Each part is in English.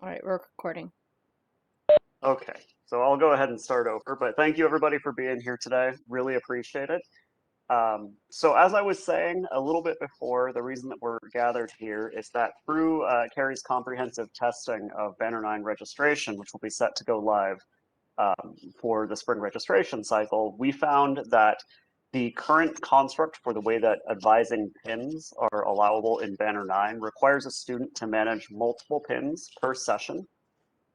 All right, we're recording. Okay, so I'll go ahead and start over, but thank you everybody for being here today. Really appreciate it. So as I was saying a little bit before, the reason that we're gathered here is that through Carrie's comprehensive testing of Banner 9 registration, which will be set to go live for the spring registration cycle, we found that the current construct for the way that advising pins are allowable in Banner 9 requires a student to manage multiple pins per session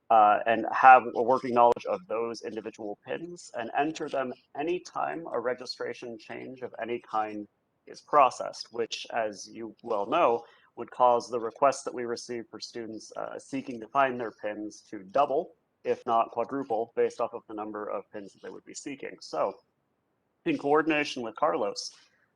and have a working knowledge of those individual pins and enter them anytime a registration change of any kind is processed, which, as you well know, would cause the requests that we receive for students seeking to find their pins to double, if not quadruple, based off of the number of pins that they would be seeking. So in coordination with Carlos,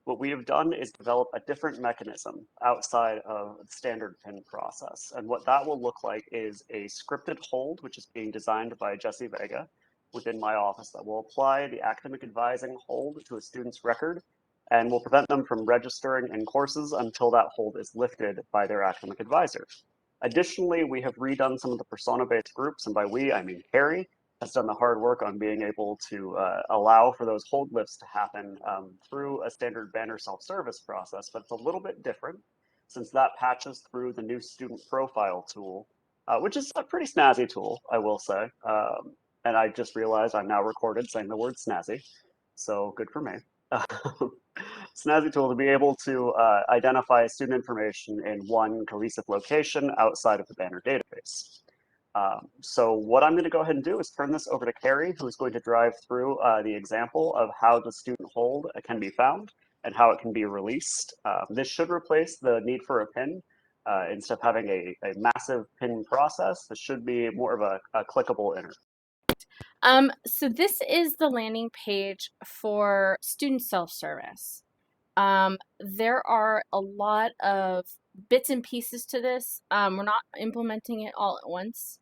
what we have done is develop a different mechanism outside of the standard PIN process. And what that will look like is a scripted hold, which is being designed by Jesse Vega within my office that will apply the academic advising hold to a student's record and will prevent them from registering in courses until that hold is lifted by their academic advisor. Additionally, we have redone some of the persona-based groups, and by we, I mean Carrie, has done the hard work on being able to allow for those hold lifts to happen through a standard banner self-service process, but it's a little bit different since that patches through the new student profile tool, which is a pretty snazzy tool, I will say. And I just realized I'm now recorded saying the word snazzy, so good for me. Snazzy tool to be able to identify student information in one cohesive location outside of the banner database. So what I'm going to go ahead and do is turn this over to Carrie, who's going to drive through the example of how the student hold can be found and how it can be released. This should replace the need for a pin. Instead of having a massive pin process, this should be more of a clickable interface. So this is the landing page for student self-service. There are a lot of bits and pieces to this. We're not implementing it all at once.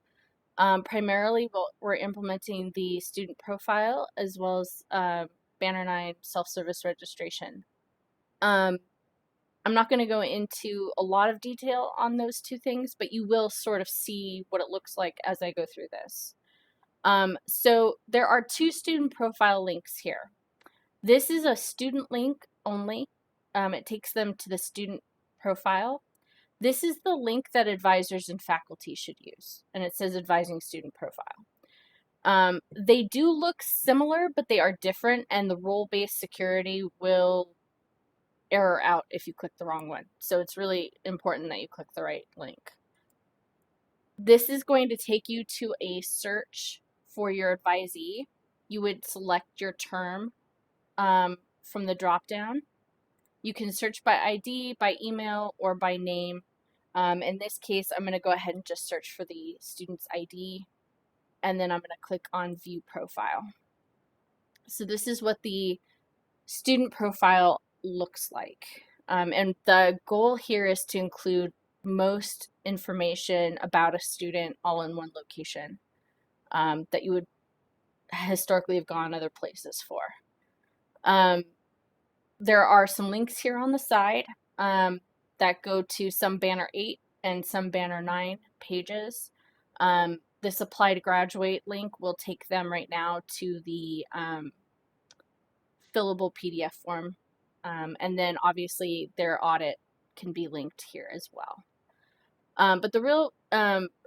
Primarily, we're implementing the student profile as well as Banner 9 self-service registration. Um, I'm not going to go into a lot of detail on those two things, but you will sort of see what it looks like as I go through this. So there are two student profile links here. This is a student link only. It takes them to the student profile. This is the link that advisors and faculty should use, and it says advising student profile. They do look similar, but they are different, and the role-based security will error out if you click the wrong one. So it's really important that you click the right link. This is going to take you to a search for your advisee. You would select your term from the drop-down. You can search by ID, by email, or by name. In this case, I'm going to go ahead and just search for the student's ID, and then I'm going to click on View Profile. So this is what the student profile looks like. And the goal here is to include most information about a student all in one location that you would historically have gone other places for. There are some links here on the side that go to some Banner 8 and some Banner 9 pages. This Apply to Graduate link will take them right now to the fillable PDF form. And then obviously their audit can be linked here as well. But the real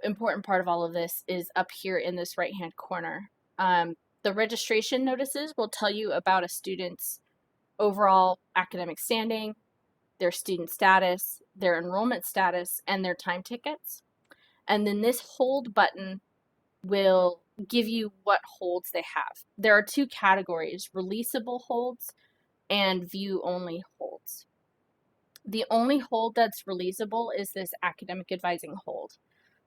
important part of all of this is up here in this right-hand corner. The registration notices will tell you about a student's overall academic standing, their student status, their enrollment status, and their time tickets. And then this hold button will give you what holds they have. There are two categories, releasable holds and view-only holds. The only hold that's releasable is this academic advising hold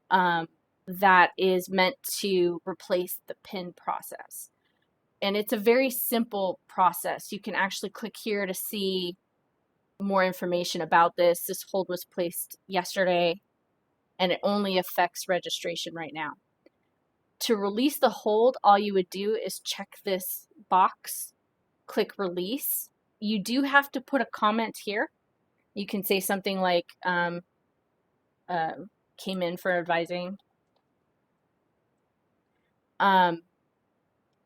that is meant to replace the PIN process. And it's a very simple process. You can actually click here to see more information about this. This hold was placed yesterday, and it only affects registration right now. To release the hold, all you would do is check this box, click release. You do have to put a comment here. You can say something like, came in for advising, And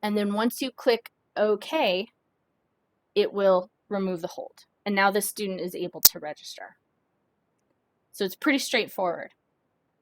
then once you click OK, it will remove the hold. And now the student is able to register. So it's pretty straightforward.